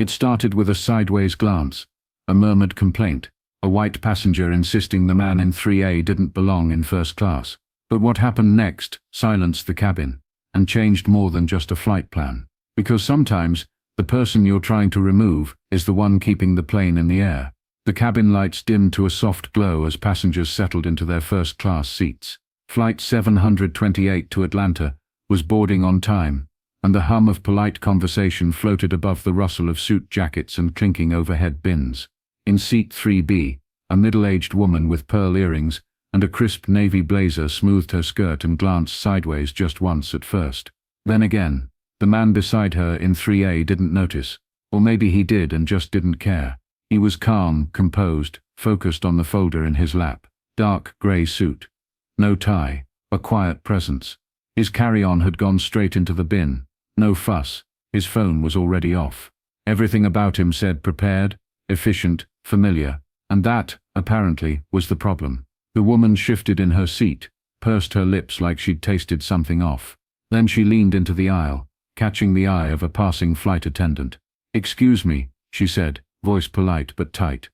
It started with a sideways glance, a murmured complaint, a white passenger insisting the man in 3A didn't belong in first class. But what happened next silenced the cabin, and changed more than just a flight plan. Because sometimes, the person you're trying to remove is the one keeping the plane in the air. The cabin lights dimmed to a soft glow as passengers settled into their first-class seats. Flight 728 to Atlanta was boarding on time, and the hum of polite conversation floated above the rustle of suit jackets and clinking overhead bins. In seat 3B, a middle-aged woman with pearl earrings and a crisp navy blazer smoothed her skirt and glanced sideways just once at first. Then again. The man beside her in 3A didn't notice, or maybe he did and just didn't care. He was calm, composed, focused on the folder in his lap. Dark grey suit. No tie, a quiet presence. His carry-on had gone straight into the bin. No fuss. His phone was already off. Everything about him said prepared, efficient, familiar, and that, apparently, was the problem. The woman shifted in her seat, pursed her lips like she'd tasted something off. Then she leaned into the aisle, catching the eye of a passing flight attendant. "Excuse me," she said, voice polite but tight.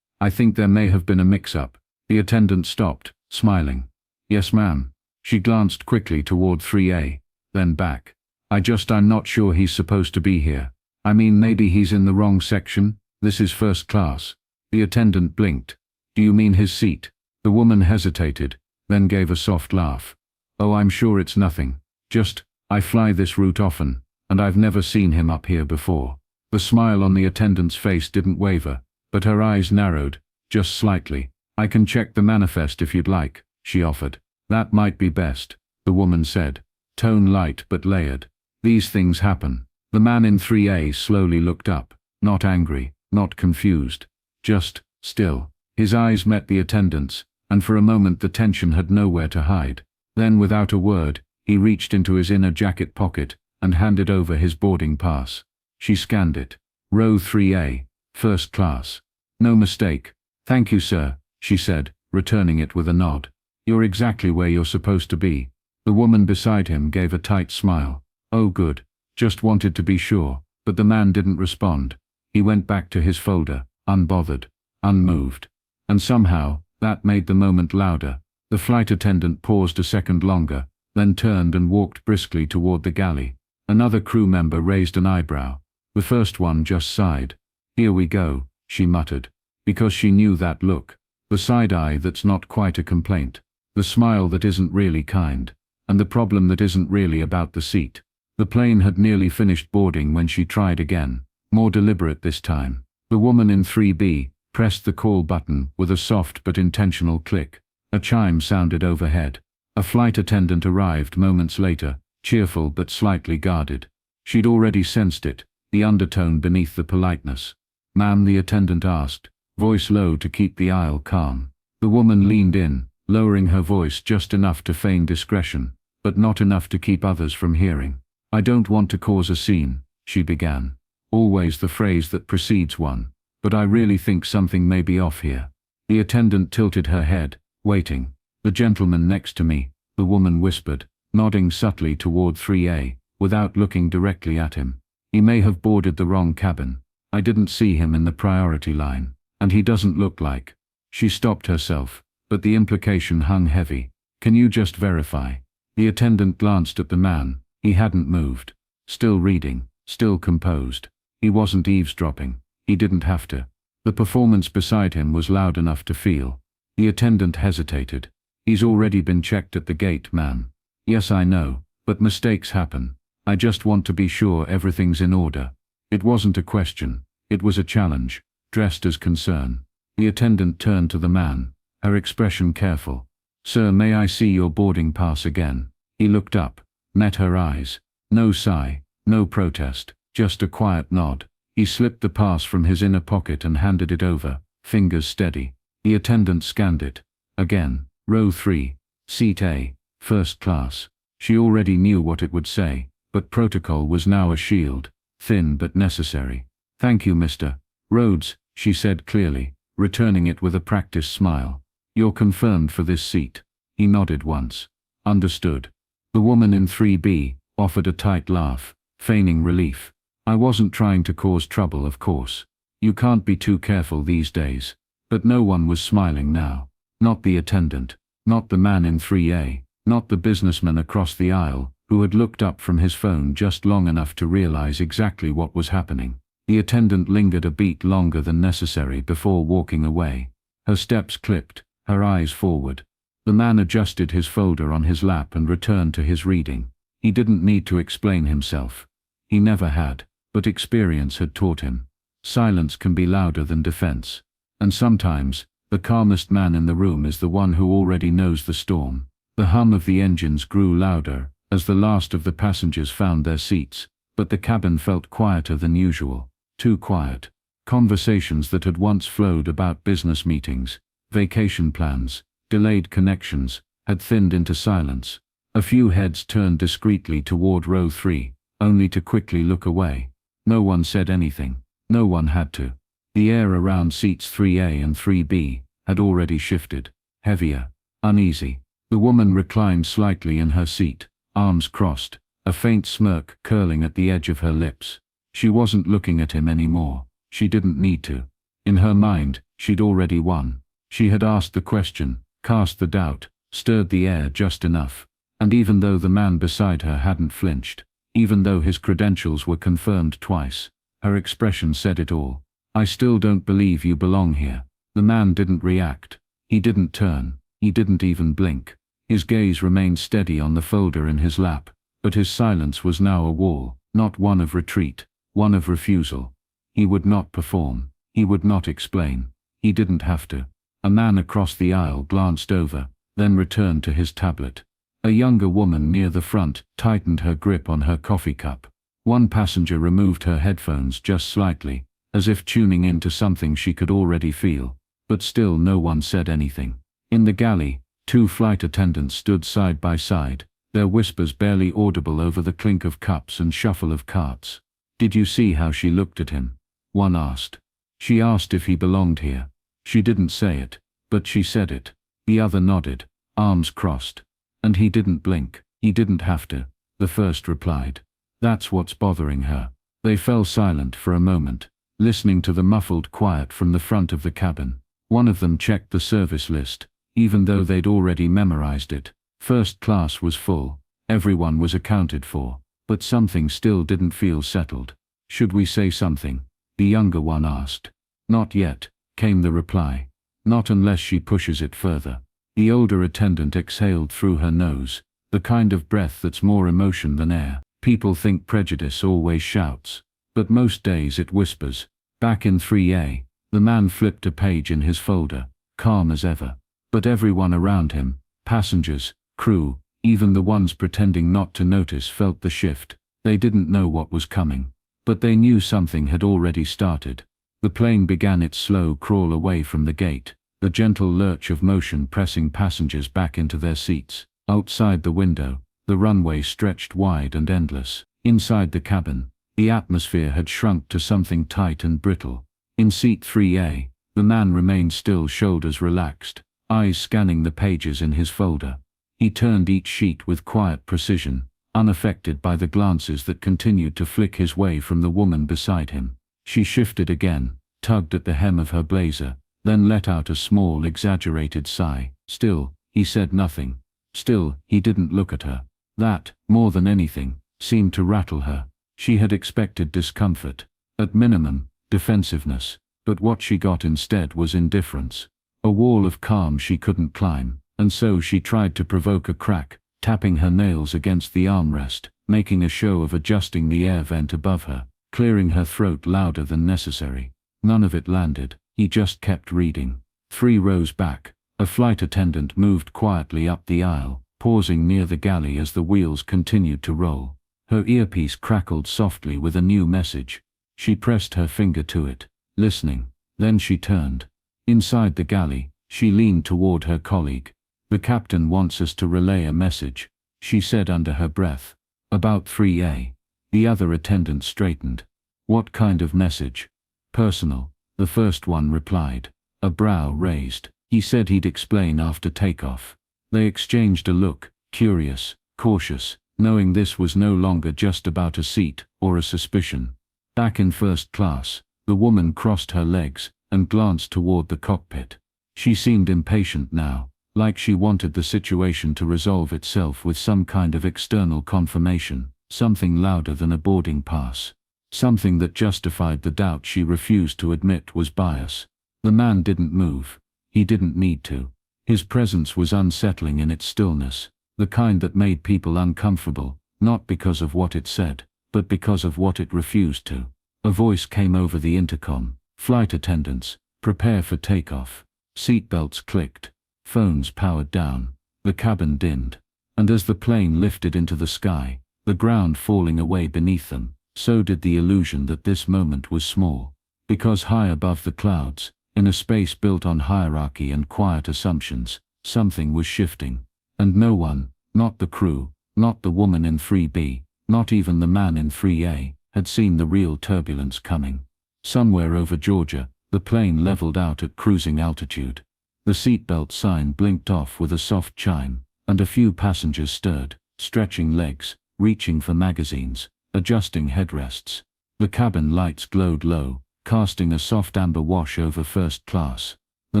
"I think there may have been a mix-up." The attendant stopped, smiling. "Yes, ma'am." She glanced quickly toward 3A, then back. I'm not sure he's supposed to be here. I mean, maybe he's in the wrong section. This is first class." The attendant blinked. "Do you mean his seat?" The woman hesitated, then gave a soft laugh. "Oh, I'm sure it's nothing. Just, I fly this route often, and I've never seen him up here before." The smile on the attendant's face didn't waver, but her eyes narrowed, just slightly. "I can check the manifest if you'd like," she offered. "That might be best," the woman said, tone light but layered. "These things happen." The man in 3A slowly looked up, not angry, not confused, just still. His eyes met the attendant's, and for a moment the tension had nowhere to hide. Then, without a word, he reached into his inner jacket pocket and handed over his boarding pass. She scanned it. Row 3A, first class. "No mistake." "Thank you, sir," she said, returning it with a nod. "You're exactly where you're supposed to be." The woman beside him gave a tight smile. "Oh, good. Just wanted to be sure." But the man didn't respond. He went back to his folder, unbothered, unmoved. And somehow, that made the moment louder. The flight attendant paused a second longer, then turned and walked briskly toward the galley. Another crew member raised an eyebrow. The first one just sighed. "Here we go," she muttered, because she knew that look. The side eye that's not quite a complaint. The smile that isn't really kind. And the problem that isn't really about the seat. The plane had nearly finished boarding when she tried again, more deliberate this time. The woman in 3B pressed the call button with a soft but intentional click. A chime sounded overhead. A flight attendant arrived moments later, cheerful but slightly guarded. She'd already sensed it, the undertone beneath the politeness. "Ma'am," the attendant asked, voice low to keep the aisle calm. The woman leaned in, lowering her voice just enough to feign discretion, but not enough to keep others from hearing. "I don't want to cause a scene," she began. Always the phrase that precedes one. "But I really think something may be off here." The attendant tilted her head, waiting. "The gentleman next to me," the woman whispered, nodding subtly toward 3A, without looking directly at him. "He may have boarded the wrong cabin. I didn't see him in the priority line. And he doesn't look like—" She stopped herself, but the implication hung heavy. "Can you just verify?" The attendant glanced at the man. He hadn't moved. Still reading, still composed. He wasn't eavesdropping. He didn't have to. The performance beside him was loud enough to feel. The attendant hesitated. "He's already been checked at the gate, ma'am." "Yes, I know, but mistakes happen. I just want to be sure everything's in order." It wasn't a question. It was a challenge, dressed as concern. The attendant turned to the man, her expression careful. "Sir, may I see your boarding pass again?" He looked up, met her eyes. No sigh, no protest, just a quiet nod. He slipped the pass from his inner pocket and handed it over, fingers steady. The attendant scanned it. Again, row 3, seat A, first class. She already knew what it would say, but protocol was now a shield, thin but necessary. "Thank you, Mr. Rhodes," she said clearly, returning it with a practiced smile. "You're confirmed for this seat." He nodded once. "Understood." The woman in 3B offered a tight laugh, feigning relief. I wasn't trying to cause trouble, of course. You can't be too careful these days. But no one was smiling now. Not the attendant. Not the man in 3A. Not the businessman across the aisle, who had looked up from his phone just long enough to realize exactly what was happening. The attendant lingered a beat longer than necessary before walking away. Her steps clipped, her eyes forward. The man adjusted his folder on his lap and returned to his reading. He didn't need to explain himself. He never had, but experience had taught him. Silence can be louder than defense. And sometimes, the calmest man in the room is the one who already knows the storm. The hum of the engines grew louder as the last of the passengers found their seats, but the cabin felt quieter than usual. Too quiet. Conversations that had once flowed about business meetings, vacation plans, delayed connections, had thinned into silence. A few heads turned discreetly toward row 3, only to quickly look away. No one said anything. No one had to. The air around seats 3A and 3B had already shifted. Heavier. Uneasy. The woman reclined slightly in her seat, arms crossed, a faint smirk curling at the edge of her lips. She wasn't looking at him anymore. She didn't need to. In her mind, she'd already won. She had asked the question, cast the doubt, stirred the air just enough. And even though the man beside her hadn't flinched, even though his credentials were confirmed twice, her expression said it all. I still don't believe you belong here. The man didn't react. He didn't turn. He didn't even blink. His gaze remained steady on the folder in his lap, but his silence was now a wall, not one of retreat, one of refusal. He would not perform. He would not explain. He didn't have to. A man across the aisle glanced over, then returned to his tablet. A younger woman near the front tightened her grip on her coffee cup. One passenger removed her headphones just slightly, as if tuning in to something she could already feel, but still no one said anything. In the galley, 2 flight attendants stood side by side, their whispers barely audible over the clink of cups and shuffle of carts. Did you see how she looked at him? One asked. She asked if he belonged here. She didn't say it, but she said it. The other nodded, arms crossed. And he didn't blink. He didn't have to. The first replied. That's what's bothering her. They fell silent for a moment, listening to the muffled quiet from the front of the cabin. One of them checked the service list, even though they'd already memorized it. First class was full. Everyone was accounted for. But something still didn't feel settled. Should we say something? The younger one asked. Not yet, came the reply. Not unless she pushes it further. The older attendant exhaled through her nose, the kind of breath that's more emotion than air. People think prejudice always shouts, but most days it whispers. Back in 3A, the man flipped a page in his folder, calm as ever. But everyone around him, passengers, crew, even the ones pretending not to notice, felt the shift. They didn't know what was coming, but they knew something had already started. The plane began its slow crawl away from the gate, the gentle lurch of motion pressing passengers back into their seats. Outside the window, the runway stretched wide and endless. Inside the cabin, the atmosphere had shrunk to something tight and brittle. In seat 3A, the man remained still, shoulders relaxed, eyes scanning the pages in his folder. He turned each sheet with quiet precision, unaffected by the glances that continued to flick his way from the woman beside him. She shifted again, tugged at the hem of her blazer, then let out a small, exaggerated sigh. Still, he said nothing. Still, he didn't look at her. That, more than anything, seemed to rattle her. She had expected discomfort. At minimum, defensiveness. But what she got instead was indifference. A wall of calm she couldn't climb, and so she tried to provoke a crack, tapping her nails against the armrest, making a show of adjusting the air vent above her, clearing her throat louder than necessary. None of it landed. He just kept reading. 3 rows back, a flight attendant moved quietly up the aisle, pausing near the galley as the wheels continued to roll. Her earpiece crackled softly with a new message. She pressed her finger to it, listening. Then she turned. Inside the galley, she leaned toward her colleague. The captain wants us to relay a message, she said under her breath. About 3A. The other attendant straightened. What kind of message? Personal, the first one replied, a brow raised. He said he'd explain after takeoff. They exchanged a look, curious, cautious, knowing this was no longer just about a seat or a suspicion. Back in first class, the woman crossed her legs and glanced toward the cockpit. She seemed impatient now, like she wanted the situation to resolve itself with some kind of external confirmation, something louder than a boarding pass. Something that justified the doubt she refused to admit was bias. The man didn't move. He didn't need to. His presence was unsettling in its stillness, the kind that made people uncomfortable, not because of what it said, but because of what it refused to. A voice came over the intercom. Flight attendants, prepare for takeoff. Seatbelts clicked. Phones powered down. The cabin dimmed. And as the plane lifted into the sky, the ground falling away beneath them, so did the illusion that this moment was small. Because high above the clouds, in a space built on hierarchy and quiet assumptions, something was shifting. And no one, not the crew, not the woman in 3B, not even the man in 3A, had seen the real turbulence coming. Somewhere over Georgia, the plane leveled out at cruising altitude. The seatbelt sign blinked off with a soft chime, and a few passengers stirred, stretching legs, reaching for magazines, adjusting headrests. The cabin lights glowed low, casting a soft amber wash over first class. The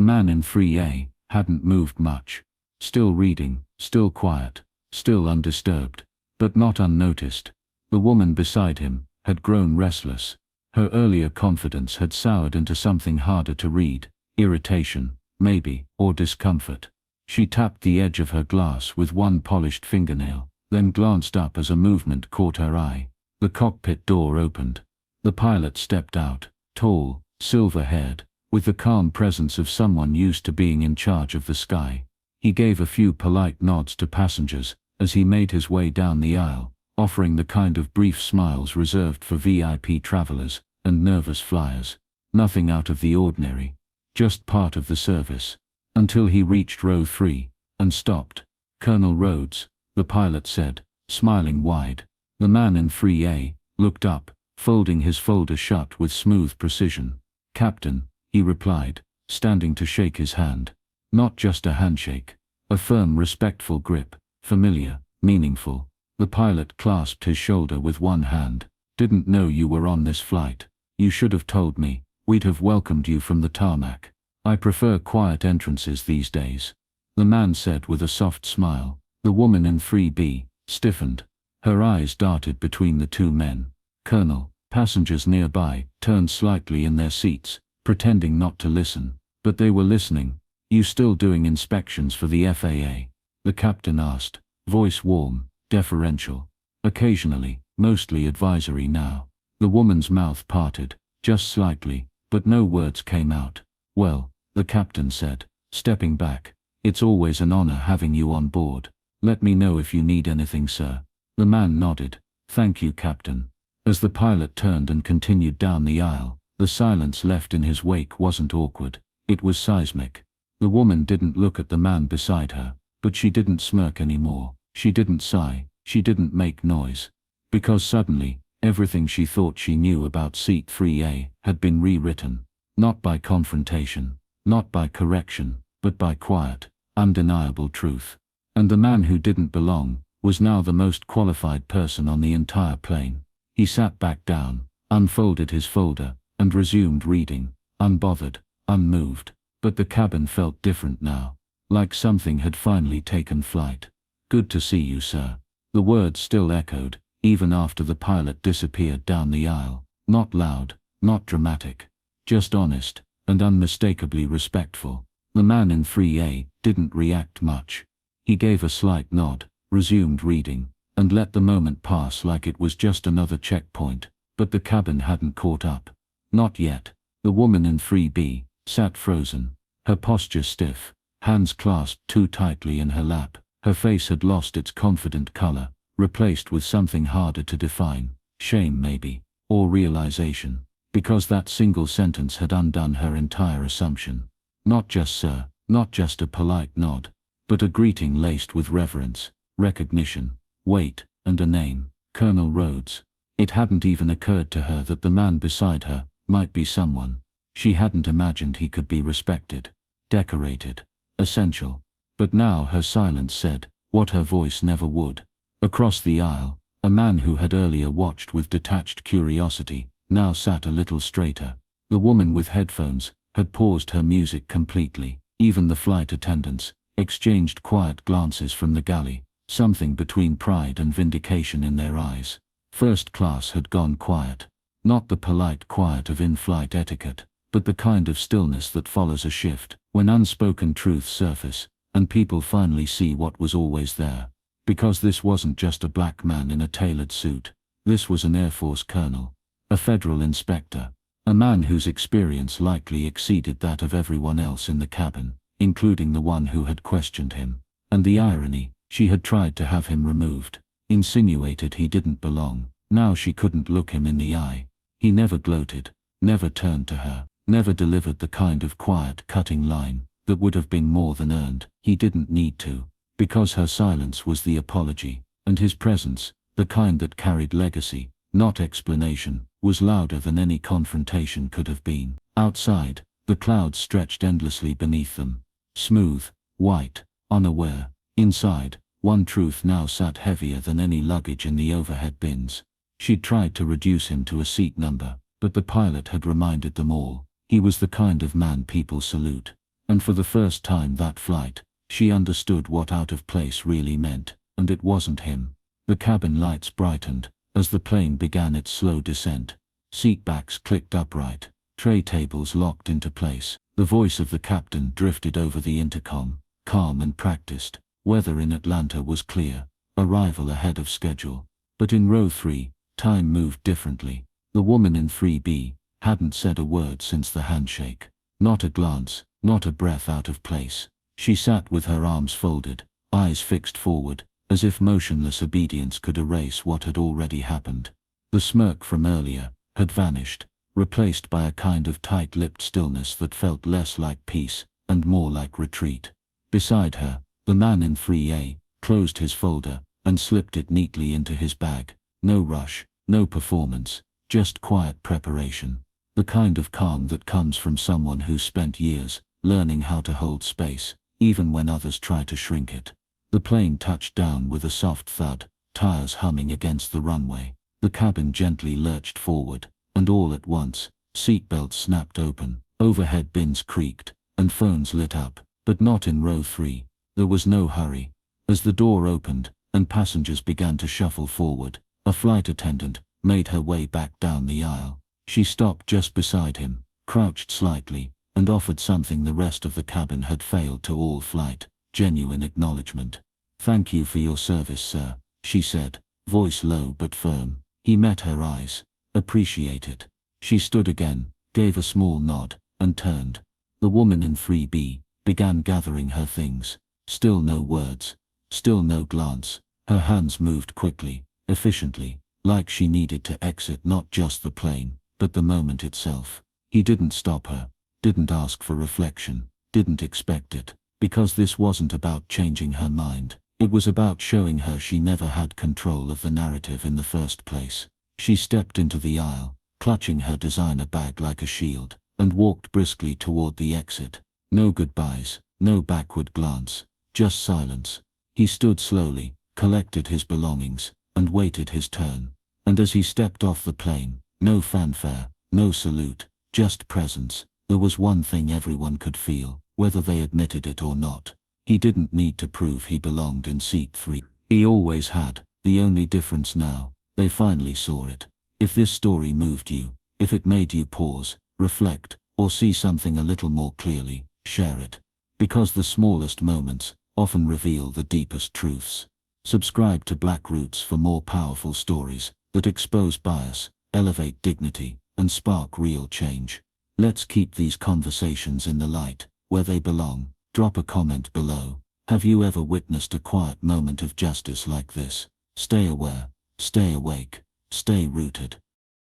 man in 3A hadn't moved much. Still reading, still quiet, still undisturbed, but not unnoticed. The woman beside him had grown restless. Her earlier confidence had soured into something harder to read, irritation, maybe, or discomfort. She tapped the edge of her glass with one polished fingernail, then glanced up as a movement caught her eye. The cockpit door opened. The pilot stepped out, tall, silver-haired, with the calm presence of someone used to being in charge of the sky. He gave a few polite nods to passengers as he made his way down the aisle, offering the kind of brief smiles reserved for VIP travelers and nervous flyers. Nothing out of the ordinary, just part of the service. Until he reached row 3, and stopped. "Colonel Rhodes," the pilot said, smiling wide. The man in 3A looked up, folding his folder shut with smooth precision. "Captain," he replied, standing to shake his hand. Not just a handshake. A firm, respectful grip, familiar, meaningful. The pilot clasped his shoulder with one hand. "Didn't know you were on this flight. You should have told me. We'd have welcomed you from the tarmac. I prefer quiet entrances these days," the man said with a soft smile. The woman in 3B stiffened. Her eyes darted between the two men. "Colonel." Passengers nearby turned slightly in their seats, pretending not to listen. But they were listening. "You still doing inspections for the FAA?" the captain asked, voice warm, deferential. "Occasionally, mostly advisory now." The woman's mouth parted, just slightly, but no words came out. "Well," the captain said, stepping back, "it's always an honor having you on board. Let me know if you need anything, sir." The man nodded. "Thank you, Captain." As the pilot turned and continued down the aisle, the silence left in his wake wasn't awkward. It was seismic. The woman didn't look at the man beside her, but she didn't smirk anymore. She didn't sigh. She didn't make noise. Because suddenly, everything she thought she knew about Seat 3A had been rewritten. Not by confrontation, not by correction, but by quiet, undeniable truth. And the man who didn't belong was now the most qualified person on the entire plane. He sat back down, unfolded his folder, and resumed reading, unbothered, unmoved. But the cabin felt different now, like something had finally taken flight. "Good to see you, sir." The words still echoed, even after the pilot disappeared down the aisle. Not loud, not dramatic, just honest, and unmistakably respectful. The man in 3A didn't react much. He gave a slight nod, resumed reading, and let the moment pass like it was just another checkpoint. But the cabin hadn't caught up. Not yet. The woman in 3B sat frozen, her posture stiff, hands clasped too tightly in her lap. Her face had lost its confident color, replaced with something harder to define, shame maybe, or realization, because that single sentence had undone her entire assumption. Not just sir, not just a polite nod, but a greeting laced with reverence, recognition, weight, and a name, Colonel Rhodes. It hadn't even occurred to her that the man beside her might be someone. She hadn't imagined he could be respected, decorated, essential. But now her silence said what her voice never would. Across the aisle, a man who had earlier watched with detached curiosity now sat a little straighter. The woman with headphones had paused her music completely. Even the flight attendants exchanged quiet glances from the galley, something between pride and vindication in their eyes. First class had gone quiet. Not the polite quiet of in-flight etiquette, but the kind of stillness that follows a shift, when unspoken truths surface, and people finally see what was always there. Because this wasn't just a black man in a tailored suit. This was an Air Force colonel, a federal inspector, a man whose experience likely exceeded that of everyone else in the cabin, including the one who had questioned him. And the irony, she had tried to have him removed, insinuated he didn't belong. Now she couldn't look him in the eye. He never gloated, never turned to her, never delivered the kind of quiet, cutting line that would have been more than earned. He didn't need to, because her silence was the apology, and his presence, the kind that carried legacy, not explanation, was louder than any confrontation could have been. Outside, the clouds stretched endlessly beneath them, smooth, white, unaware. Inside, one truth now sat heavier than any luggage in the overhead bins. She'd tried to reduce him to a seat number, but the pilot had reminded them all, he was the kind of man people salute. And for the first time that flight, she understood what out of place really meant, and it wasn't him. The cabin lights brightened as the plane began its slow descent. Seatbacks clicked upright, tray tables locked into place. The voice of the captain drifted over the intercom, calm and practiced. Weather in Atlanta was clear, arrival ahead of schedule. But in row 3, time moved differently. The woman in 3B hadn't said a word since the handshake. Not a glance, not a breath out of place. She sat with her arms folded, eyes fixed forward, as if motionless obedience could erase what had already happened. The smirk from earlier had vanished, replaced by a kind of tight-lipped stillness that felt less like peace and more like retreat. Beside her, the man in 3A closed his folder and slipped it neatly into his bag. No rush, no performance, just quiet preparation. The kind of calm that comes from someone who's spent years learning how to hold space, even when others try to shrink it. The plane touched down with a soft thud, tires humming against the runway. The cabin gently lurched forward, and all at once, seatbelts snapped open, overhead bins creaked, and phones lit up, but not in row 3. There was no hurry. As the door opened, and passengers began to shuffle forward, a flight attendant made her way back down the aisle. She stopped just beside him, crouched slightly, and offered something the rest of the cabin had failed to: all flight, genuine acknowledgement. "Thank you for your service, sir," she said, voice low but firm. He met her eyes. "Appreciate it." She stood again, gave a small nod, and turned. The woman in 3B began gathering her things. Still no words, still no glance. Her hands moved quickly, efficiently, like she needed to exit not just the plane, but the moment itself. He didn't stop her, didn't ask for reflection, didn't expect it, because this wasn't about changing her mind. It was about showing her she never had control of the narrative in the first place. She stepped into the aisle, clutching her designer bag like a shield, and walked briskly toward the exit. No goodbyes, no backward glance, just silence. He stood slowly, collected his belongings, and waited his turn. And as he stepped off the plane, no fanfare, no salute, just presence. There was one thing everyone could feel, whether they admitted it or not. He didn't need to prove he belonged in seat 3. He always had. The only difference now, they finally saw it. If this story moved you, if it made you pause, reflect, or see something a little more clearly, share it. Because the smallest moments often reveal the deepest truths. Subscribe to Black Roots for more powerful stories that expose bias, elevate dignity, and spark real change. Let's keep these conversations in the light, where they belong. Drop a comment below. Have you ever witnessed a quiet moment of justice like this? Stay aware, stay awake, stay rooted.